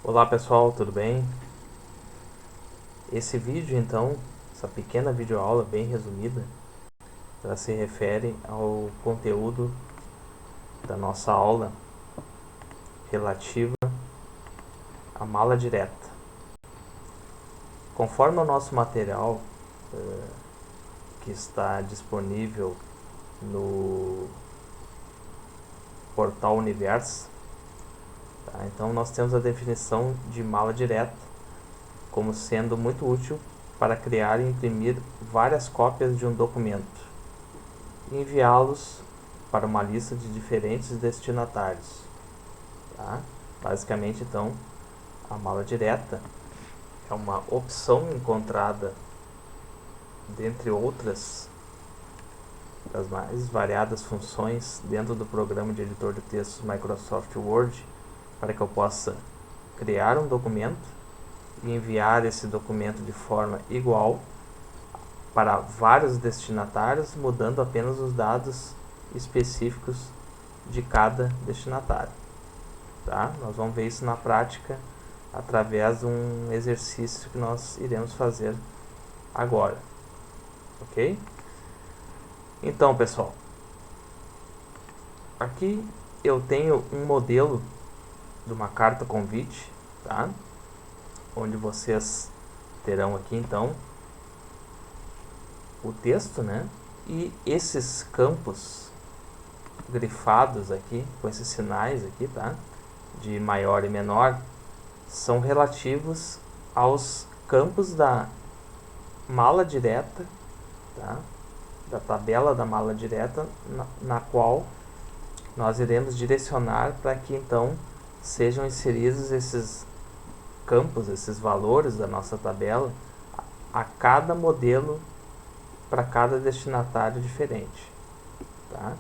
Olá pessoal, tudo bem? Esse vídeo então, essa pequena videoaula bem resumida, ela se refere ao conteúdo da nossa aula relativa à mala direta. Conforme o nosso material que está disponível no portal Universo, tá? Então nós temos a definição de mala direta como sendo muito útil para criar e imprimir várias cópias de um documento e enviá-los para uma lista de diferentes destinatários. Tá? Basicamente, então, a mala direta é uma opção encontrada, dentre outras, das mais variadas funções dentro do programa de editor de textos Microsoft Word, para que eu possa criar um documento e enviar esse documento de forma igual para vários destinatários, mudando apenas os dados específicos de cada destinatário. Tá? Nós vamos ver isso na prática através de um exercício que nós iremos fazer agora. Ok? Então, pessoal, aqui eu tenho um modelo de uma carta convite, tá? Onde vocês terão aqui então o texto, né? E esses campos grifados aqui, com esses sinais aqui, tá? De maior e menor, são relativos aos campos da mala direta, tá? Da tabela da mala direta, na qual nós iremos direcionar para que então sejam inseridos esses campos, esses valores da nossa tabela a cada modelo para cada destinatário diferente. Tá?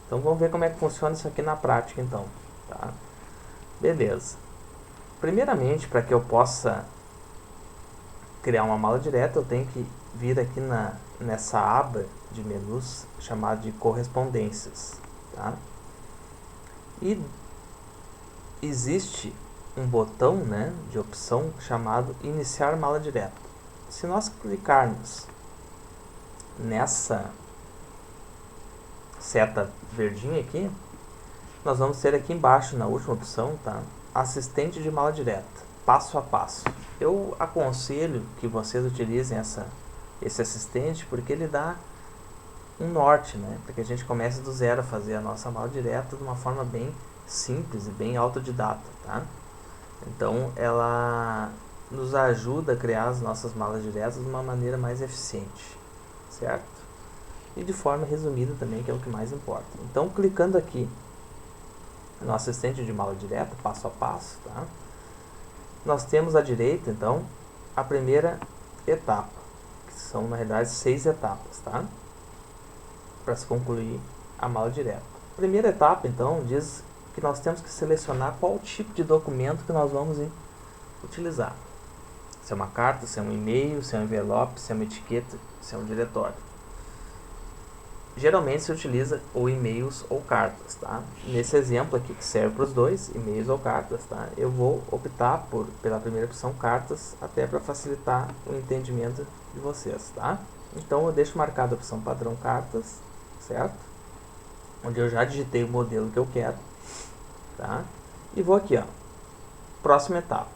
Então vamos ver como é que funciona isso aqui na prática então. Tá? Beleza. Primeiramente, para que eu possa criar uma mala direta, eu tenho que vir aqui nessa aba de menus chamada de correspondências. Tá? E existe um botão, né, de opção chamado iniciar mala direta. Se nós clicarmos nessa seta verdinha aqui, nós vamos ter aqui embaixo, na última opção, tá? Assistente de mala direta, passo a passo. Eu aconselho que vocês utilizem esse assistente, porque ele dá um norte, né? Para que a gente comece do zero a fazer a nossa mala direta de uma forma bem simples e bem autodidata, tá? Então, ela nos ajuda a criar as nossas malas diretas de uma maneira mais eficiente, certo? E de forma resumida também, que é o que mais importa. Então, clicando aqui no assistente de mala direta, passo a passo, tá? Nós temos à direita, então, a primeira etapa, que são, na realidade, 6 etapas, tá? Para se concluir a mala direta. A primeira etapa, então, diz que nós temos que selecionar qual tipo de documento que nós vamos utilizar. Se é uma carta, se é um e-mail, se é um envelope, se é uma etiqueta, se é um diretório. Geralmente se utiliza ou e-mails ou cartas, tá? Nesse exemplo aqui, que serve para os dois, e-mails ou cartas, tá? Eu vou optar pela primeira opção, cartas, até para facilitar o entendimento de vocês, tá? Então eu deixo marcada a opção padrão cartas, certo? Onde eu já digitei o modelo que eu quero, tá? E vou aqui, ó, próxima etapa.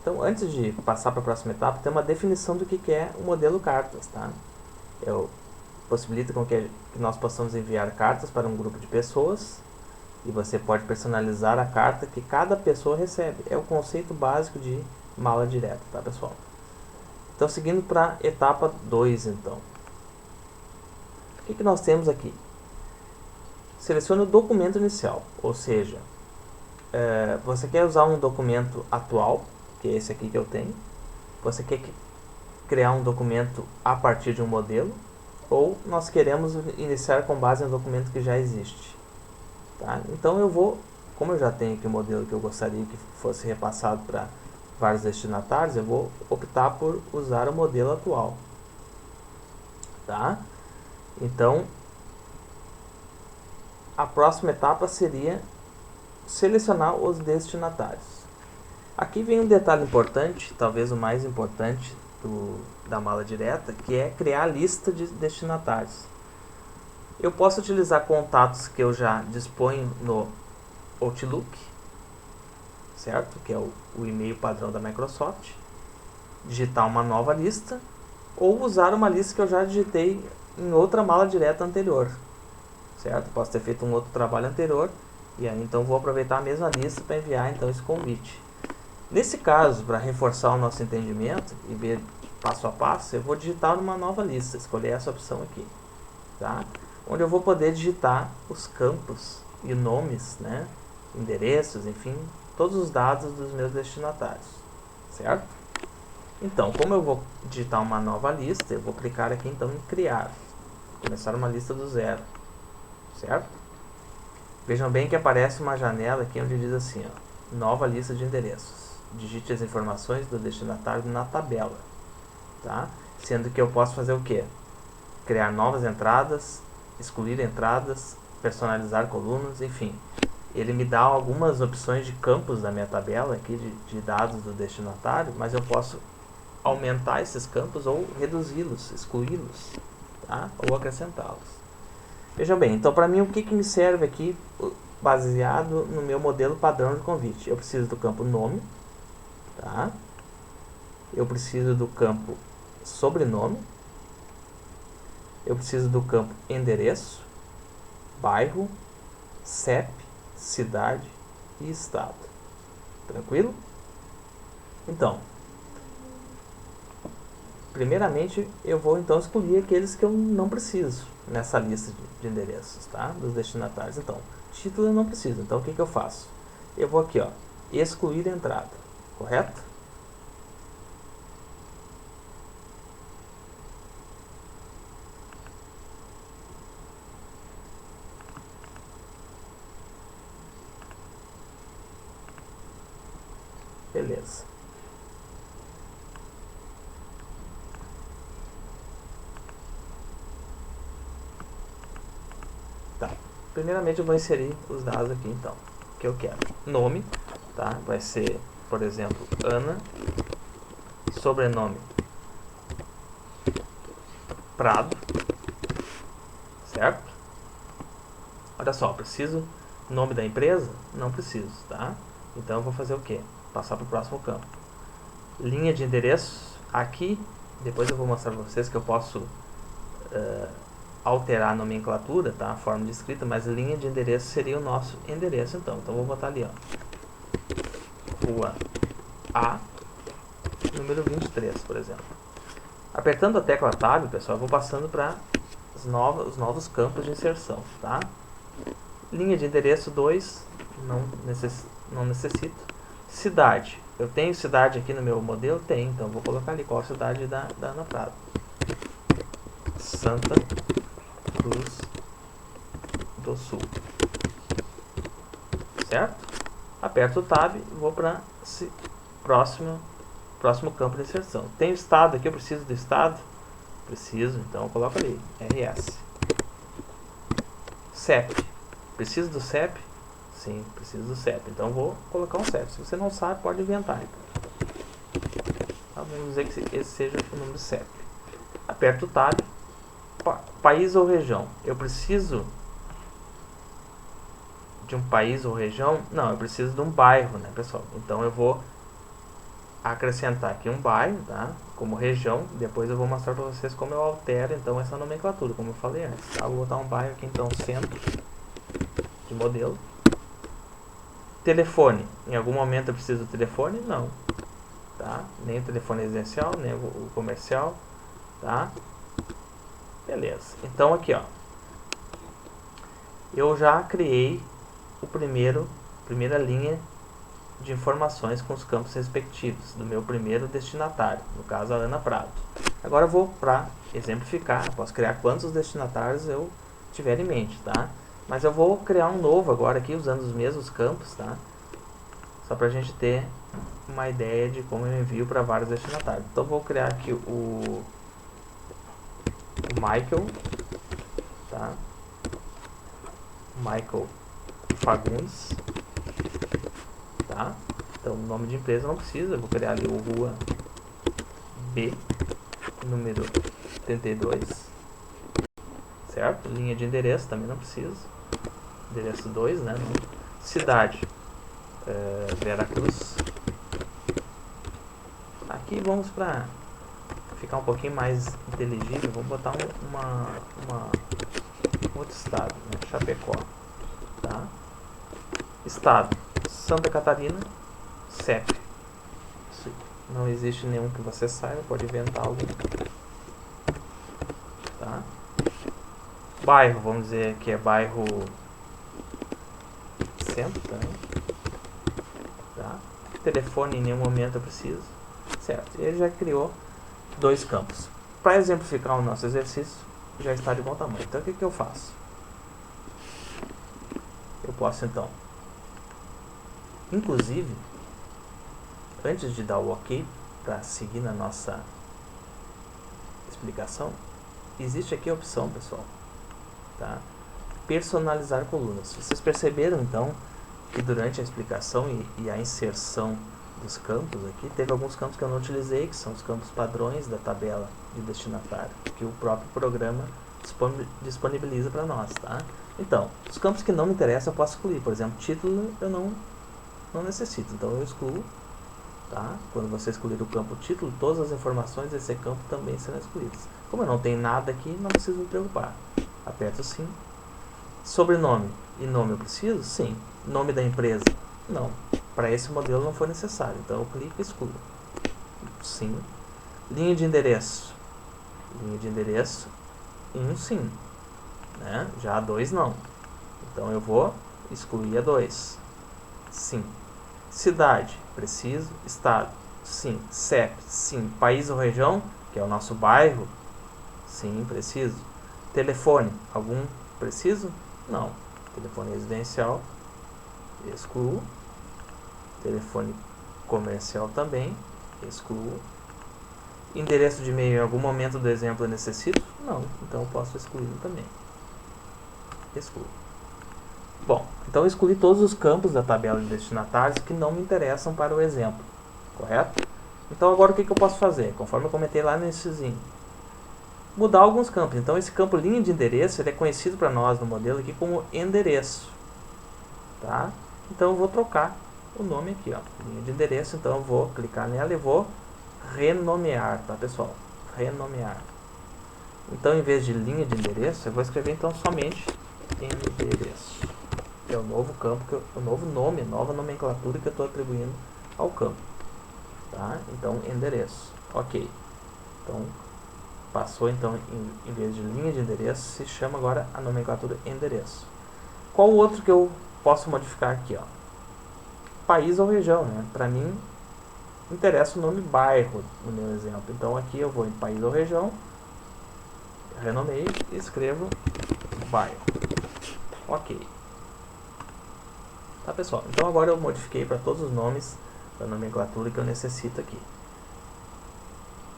Então, antes de passar para a próxima etapa, tem uma definição do que é o modelo cartas, tá? Possibilita com que nós possamos enviar cartas para um grupo de pessoas e você pode personalizar a carta que cada pessoa recebe. É o conceito básico de mala direta, tá, pessoal? Então, seguindo para a etapa 2, então. O que nós temos aqui? Selecione o documento inicial, ou seja, você quer usar um documento atual, que é esse aqui que eu tenho. Você quer criar um documento a partir de um modelo, ou nós queremos iniciar com base no documento que já existe. Tá? Então eu vou, como eu já tenho aqui o modelo que eu gostaria que fosse repassado para vários destinatários, eu vou optar por usar o modelo atual. Tá? Então, a próxima etapa seria selecionar os destinatários. Aqui vem um detalhe importante, talvez o mais importante da mala direta, que é criar a lista de destinatários. Eu posso utilizar contatos que eu já disponho no Outlook, certo? Que é o e-mail padrão da Microsoft, digitar uma nova lista ou usar uma lista que eu já digitei em outra mala direta anterior, certo? Posso ter feito um outro trabalho anterior e aí então vou aproveitar a mesma lista para enviar então esse convite. Nesse caso, para reforçar o nosso entendimento e ver passo a passo, eu vou digitar uma nova lista, escolher essa opção aqui, tá? Onde eu vou poder digitar os campos e nomes, né? Endereços, enfim, todos os dados dos meus destinatários, certo? Então, como eu vou digitar uma nova lista, eu vou clicar aqui então em criar, começar uma lista do zero, certo? Vejam bem que aparece uma janela aqui onde diz assim, ó, nova lista de endereços. Digite as informações do destinatário na tabela, tá? Sendo que eu posso fazer o que? Criar novas entradas, excluir entradas, personalizar colunas, enfim. Ele me dá algumas opções de campos da minha tabela aqui de dados do destinatário, mas eu posso aumentar esses campos ou reduzi-los, excluí-los, tá? Ou acrescentá-los. Vejam bem, então para mim o que me serve aqui, baseado no meu modelo padrão de convite? Eu preciso do campo nome, tá? Eu preciso do campo sobrenome, eu preciso do campo endereço, bairro, CEP, cidade e estado. Tranquilo? Então, primeiramente eu vou então excluir aqueles que eu não preciso nessa lista de endereços, tá? Dos destinatários. Então, título eu não preciso. Então, o que eu faço? Eu vou aqui, ó, excluir entrada, correto? Beleza. Tá. Primeiramente eu vou inserir os dados aqui então, que eu quero. Nome, tá? Vai ser, por exemplo, Ana. Sobrenome Prado, certo? Olha só, preciso nome da empresa? Não preciso, tá? Então eu vou fazer o que? Passar para o próximo campo. Linha de endereços, aqui, depois eu vou mostrar para vocês que eu posso alterar a nomenclatura, tá? A forma de escrita, mas linha de endereço seria o nosso endereço então. Então eu vou botar ali, ó, Rua A, número 23, por exemplo. Apertando a tecla Tab, pessoal, eu vou passando para os novos campos de inserção, tá? Linha de endereço 2, não necessito. Cidade, eu tenho cidade aqui no meu modelo? Tem, então eu vou colocar ali qual a cidade da Ana Prado. Santa Cruz do Sul, certo? Aperto o Tab e vou para próximo campo de inserção. Tem o estado aqui, eu preciso do estado? Preciso, então eu coloco ali, RS. CEP, preciso do CEP? Sim, preciso do CEP, então eu vou colocar um CEP. Se você não sabe, pode inventar. Então, vamos dizer que esse seja o número CEP. Aperto o Tab. País ou região? Eu preciso de um país ou região? Não, eu preciso de um bairro, né, pessoal? Então eu vou acrescentar aqui um bairro, tá? Como região. Depois eu vou mostrar para vocês como eu altero então essa nomenclatura, como eu falei antes, tá? Vou botar um bairro aqui então, centro de modelo. Telefone. Em algum momento eu preciso do telefone? Não, tá? Nem o telefone residencial, nem o comercial, tá? Beleza. Então aqui, ó, eu já criei primeira linha de informações com os campos respectivos do meu primeiro destinatário, no caso a Ana Prado. Agora eu vou, para exemplificar, posso criar quantos destinatários eu tiver em mente, tá? Mas eu vou criar um novo agora aqui, usando os mesmos campos, tá? Só para a gente ter uma ideia de como eu envio para vários destinatários. Então eu vou criar aqui o Michael, tá? Michael Fagundes, tá? Então, o nome de empresa não precisa, eu vou criar ali o Rua B, número 32, certo? Linha de endereço também não precisa, endereço 2, né? Cidade, Veracruz. Aqui vamos para ficar um pouquinho mais inteligível, vou botar outro estado, né? Chapecó, tá? Estado, Santa Catarina, CEP. Não existe nenhum que você saiba, pode inventar algum. Tá? Bairro, vamos dizer que é bairro Centro também. Tá? Telefone em nenhum momento eu preciso. Certo, ele já criou 2 campos. Para exemplificar o nosso exercício, já está de bom tamanho. Então o que eu faço? Eu posso então, inclusive, antes de dar o OK para seguir na nossa explicação, existe aqui a opção, pessoal, tá? Personalizar colunas. Vocês perceberam então que durante a explicação e a inserção dos campos aqui, teve alguns campos que eu não utilizei, que são os campos padrões da tabela de destinatário, que o próprio programa disponibiliza para nós, tá? Então, os campos que não me interessam eu posso excluir. Por exemplo, título eu não necessito, então eu excluo, tá? Quando você excluir o campo título, todas as informações desse campo também serão excluídas. Como eu não tenho nada aqui, não preciso me preocupar. Aperto sim. Sobrenome e nome eu preciso? Sim. Nome da empresa? Não. Para esse modelo não foi necessário, então eu clico e excluo. Sim. Linha de endereço. Linha de endereço, sim. Né? Já a 2 não. Então eu vou excluir a 2. Sim. Cidade, preciso. Estado, sim. CEP, sim. País ou região, que é o nosso bairro, sim, preciso. Telefone, algum preciso? Não. Telefone residencial, excluo. Telefone comercial também, excluo. Endereço de e-mail, em algum momento do exemplo eu necessito? Não, então eu posso excluir também. Excluo. Bom, então eu excluí todos os campos da tabela de destinatários que não me interessam para o exemplo, correto? Então agora o que eu posso fazer? Conforme eu comentei lá nessezinho, mudar alguns campos. Então esse campo linha de endereço ele é conhecido para nós no modelo aqui como endereço, tá? Então eu vou trocar o nome aqui, ó, linha de endereço. Então eu vou clicar nela e vou renomear, tá, pessoal? Renomear. Então em vez de linha de endereço eu vou escrever então somente endereço. É o novo campo, o novo nome, nova nomenclatura que eu estou atribuindo ao campo, tá? Então endereço, ok. Então passou, então em vez de linha de endereço se chama agora a nomenclatura endereço. Qual o outro que eu posso modificar aqui, ó? País ou região, né? Para mim interessa o nome bairro no meu exemplo. Então aqui eu vou em país ou região, renomeio e escrevo bairro. Ok. Tá, pessoal? Então agora eu modifiquei para todos os nomes da nomenclatura que eu necessito aqui.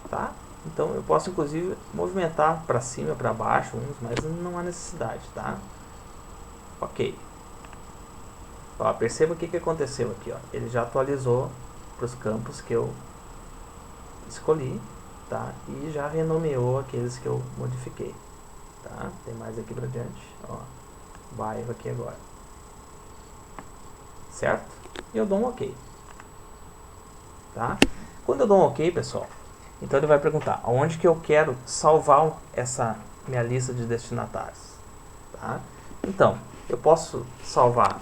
Tá? Então eu posso inclusive movimentar para cima, para baixo uns, mas não há necessidade, tá? Ok. Ó, perceba o que aconteceu aqui, ó. Ele já atualizou para os campos que eu escolhi, tá? E já renomeou aqueles que eu modifiquei, tá? Tem mais aqui para diante, ó. Bairro aqui agora. Certo? E eu dou um OK. Tá? Quando eu dou um OK, pessoal, então ele vai perguntar aonde que eu quero salvar essa minha lista de destinatários. Tá? Então, eu posso salvar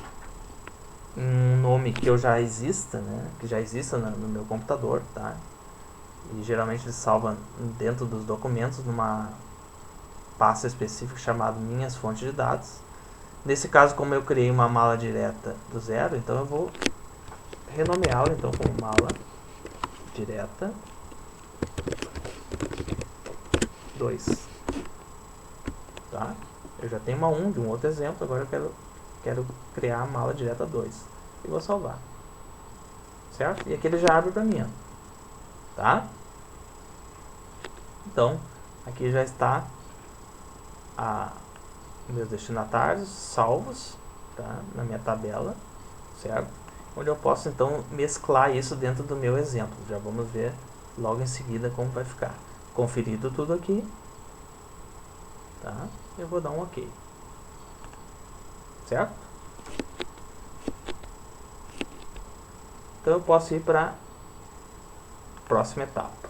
um nome que eu já exista, né? Que já exista no meu computador, tá? E geralmente ele salva dentro dos documentos numa pasta específica chamada Minhas Fontes de Dados. Nesse caso, como eu criei uma mala direta do zero, então eu vou renomeá-la então como mala direta 2. Tá? Eu já tenho uma 1 de um outro exemplo, agora eu quero criar a mala direta 2. E vou salvar. Certo? E aqui ele já abre para mim. Ó. Tá? Então, aqui já está meus destinatários salvos, tá? Na minha tabela, certo? onde eu posso então mesclar isso dentro do meu exemplo. Já vamos ver logo em seguida como vai ficar. Conferido tudo aqui, tá? Eu vou dar um OK, certo? Então eu posso ir para a próxima etapa.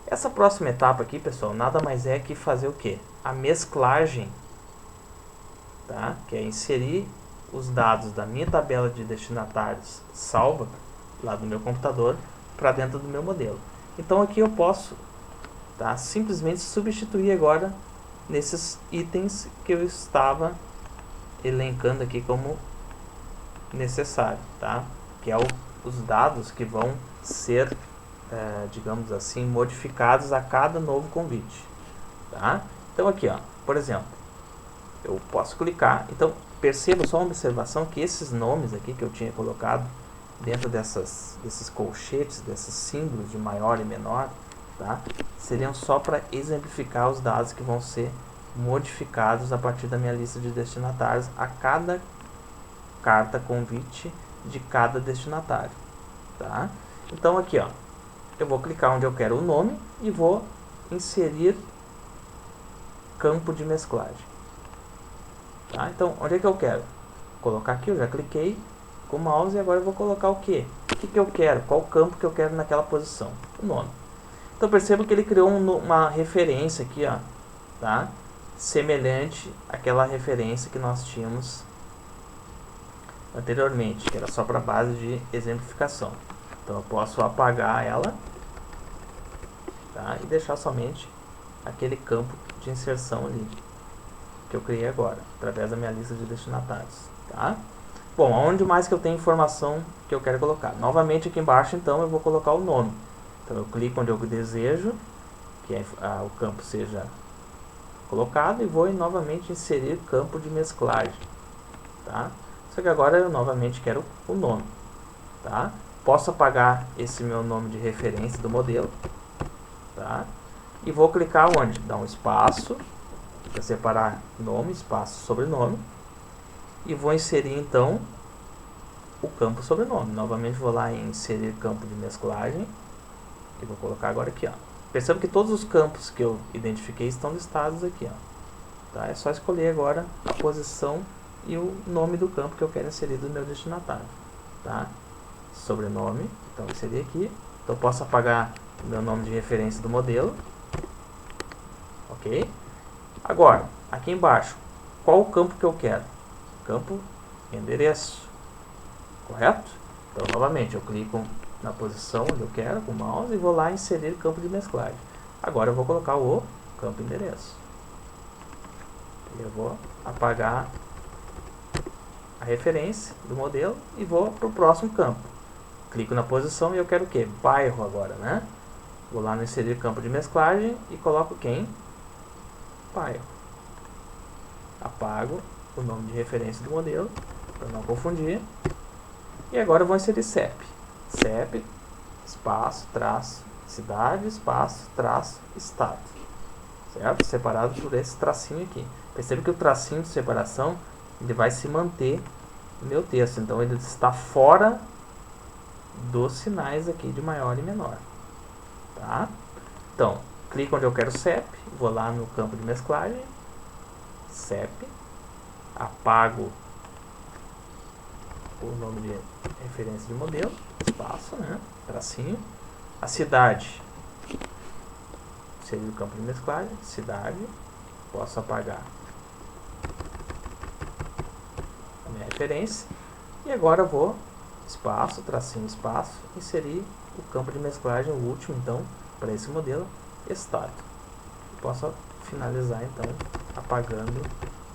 Essa próxima etapa aqui, pessoal, nada mais é que fazer o quê? A mesclagem, tá? Que é inserir os dados da minha tabela de destinatários salva lá do meu computador para dentro do meu modelo. Então aqui eu posso, tá, simplesmente substituir agora nesses itens que eu estava elencando aqui como necessário, tá? Que é os dados que vão ser, digamos assim, modificados a cada novo convite, tá? Então aqui, ó, por exemplo, eu posso clicar. Então perceba só uma observação que esses nomes aqui que eu tinha colocado dentro desses colchetes, desses símbolos de maior e menor, tá? Seriam só para exemplificar os dados que vão ser modificados a partir da minha lista de destinatários a cada carta convite de cada destinatário, tá? Então aqui, ó, eu vou clicar onde eu quero o nome e vou inserir campo de mesclagem, tá? Então onde é que eu quero colocar aqui? Eu já cliquei com o mouse e agora eu vou colocar o que? O que eu quero? Qual campo que eu quero naquela posição? O nome. Então perceba que ele criou uma referência aqui, ó, tá? Semelhante àquela referência que nós tínhamos anteriormente, que era só para base de exemplificação. Então eu posso apagar ela, tá? E deixar somente aquele campo de inserção ali que eu criei agora, através da minha lista de destinatários, tá? Bom, onde mais que eu tenho informação que eu quero colocar? Novamente aqui embaixo, então, eu vou colocar o nome. Então eu clico onde eu desejo que o campo seja colocado e vou novamente inserir campo de mesclagem, tá? Só que agora eu novamente quero o nome, tá? Posso apagar esse meu nome de referência do modelo, tá? E vou clicar onde? Dar um espaço para separar nome, espaço, sobrenome, e vou inserir então o campo sobrenome. Novamente vou lá em inserir campo de mesclagem e vou colocar agora aqui, ó. Perceba que todos os campos que eu identifiquei estão listados aqui, ó, tá? É só escolher agora a posição e o nome do campo que eu quero inserir do meu destinatário, tá? Sobrenome, então inserir aqui. Então eu posso apagar o meu nome de referência do modelo, ok? Agora, aqui embaixo, qual o campo que eu quero? Campo endereço, correto? Então novamente eu clico na posição onde eu quero com o mouse e vou lá inserir campo de mesclagem. Agora eu vou colocar o campo endereço. Eu vou apagar a referência do modelo e vou para o próximo campo. Clico na posição e eu quero o que? Bairro agora, né? Vou lá no inserir campo de mesclagem e coloco quem? Bairro. Apago o nome de referência do modelo para não confundir. E agora eu vou inserir CEP. CEP, espaço, traço, cidade, espaço, traço, estado. Certo? Separado por esse tracinho aqui. Percebe que o tracinho de separação ele vai se manter no meu texto. Então ele está fora dos sinais aqui de maior e menor. Tá? Então, clico onde eu quero CEP, vou lá no campo de mesclagem, CEP, apago o nome de referência de modelo, espaço, né, tracinho, a cidade, seria o campo de mesclagem, cidade, posso apagar a minha referência, e agora vou, espaço, tracinho, espaço, inserir o campo de mesclagem, o último, então, para esse modelo, estado. Posso finalizar, então, apagando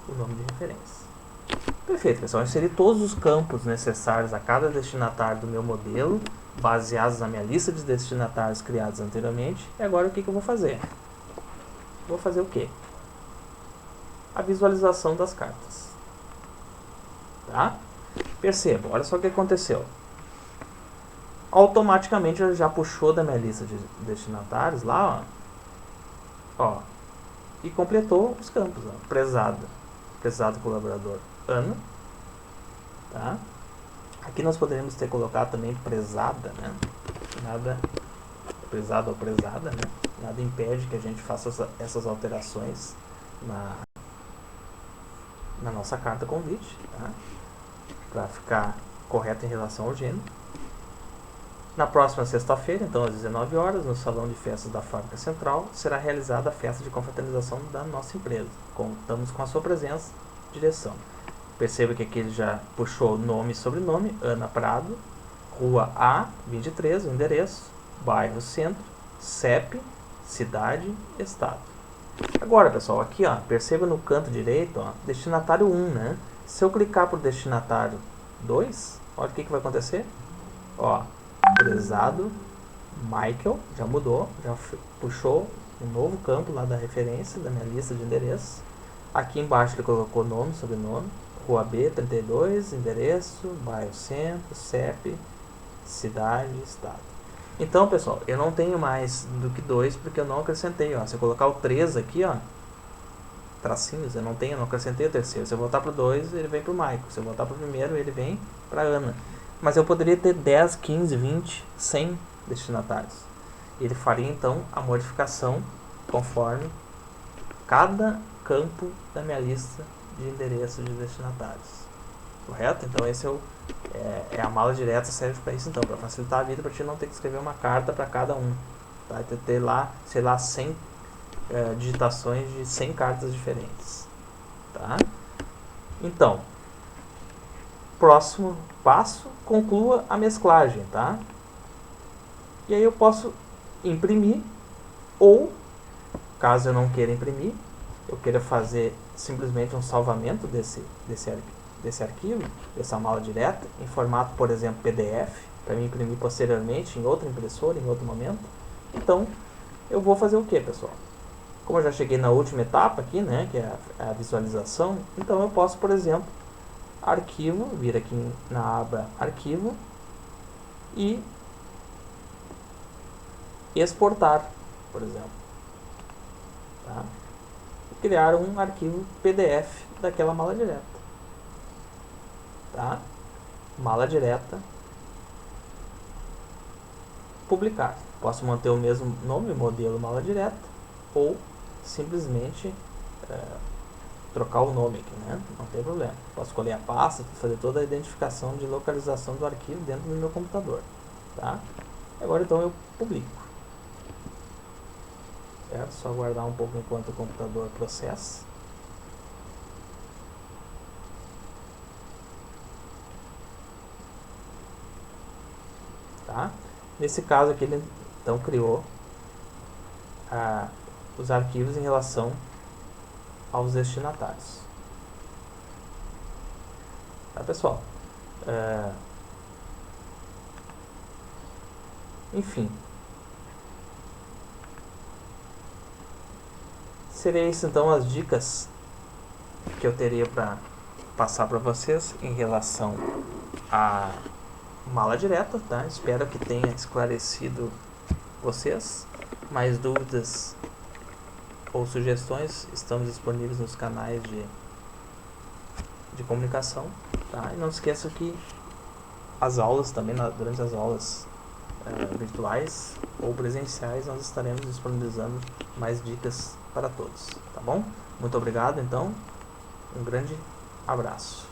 o nome de referência. Perfeito, pessoal. Eu inseri todos os campos necessários a cada destinatário do meu modelo, baseados na minha lista de destinatários criados anteriormente. E agora o que eu vou fazer? Vou fazer o quê? A visualização das cartas. Tá? Perceba, olha só o que aconteceu. Automaticamente ele já puxou da minha lista de destinatários lá, ó, e completou os campos, ó. Prezado colaborador ano, tá? Aqui nós poderíamos ter colocado também prezada, né? Nada, prezado ou prezada, né? Nada impede que a gente faça essas alterações na nossa carta convite, tá? Para ficar correto em relação ao gênero. Na próxima sexta-feira, então às 19 horas, no Salão de Festas da Fábrica Central, será realizada a festa de confraternização da nossa empresa. Contamos com a sua presença e direção. Perceba que aqui ele já puxou nome e sobrenome, Ana Prado, Rua A, 23, o endereço, bairro Centro, CEP, cidade, estado. Agora, pessoal, aqui, ó, perceba no canto direito, ó, destinatário 1, né? Se eu clicar por destinatário 2, olha o que vai acontecer. Ó, prezado Michael, já mudou, já puxou um novo campo lá da referência da minha lista de endereços. Aqui embaixo ele colocou nome, sobrenome, Rua B, 32, endereço, bairro Centro, CEP, cidade, estado. Então, pessoal, eu não tenho mais do que 2 porque eu não acrescentei, ó. Se eu colocar o 3 aqui, ó, tracinhos, eu não acrescentei o terceiro. Se eu voltar para o 2, ele vem para o Michael. Se eu voltar para o primeiro, ele vem para a Ana. Mas eu poderia ter 10, 15, 20, 100 destinatários. Ele faria, então, a modificação conforme cada campo da minha lista de endereços de destinatários. Correto? Então, esse é a mala direta, serve para isso, então, para facilitar a vida, para ti não ter que escrever uma carta para cada um. Tá? Ter lá, sei lá, 100 digitações de 100 cartas diferentes. Tá? Então, próximo passo, conclua a mesclagem, tá? E aí eu posso imprimir, ou, caso eu não queira imprimir, eu queira fazer simplesmente um salvamento desse arquivo, dessa mala direta, em formato, por exemplo, PDF, para me imprimir posteriormente em outra impressora, em outro momento. Então, eu vou fazer o que, pessoal? Como eu já cheguei na última etapa aqui, né, que é a visualização, então eu posso, por exemplo, arquivo, vir aqui na aba arquivo e exportar, por exemplo. Tá? E criar um arquivo PDF daquela mala direta. Tá? Mala direta, publicar. Posso manter o mesmo nome, modelo mala direta, ou simplesmente trocar o nome aqui, né? Não tem problema. Posso escolher a pasta, fazer toda a identificação de localização do arquivo dentro do meu computador. Tá? Agora então eu publico. Certo? Só aguardar um pouco enquanto o computador processa. Tá? Nesse caso aqui ele então criou os arquivos em relação aos destinatários. Tá, pessoal? Enfim. Seria isso então as dicas que eu teria para passar para vocês em relação à mala direta, tá? Espero que tenha esclarecido vocês. Mais dúvidas ou sugestões, estamos disponíveis nos canais de comunicação, tá? E não esqueça que as aulas também, durante as aulas virtuais ou presenciais, nós estaremos disponibilizando mais dicas para todos, tá bom? Muito obrigado, então, um grande abraço.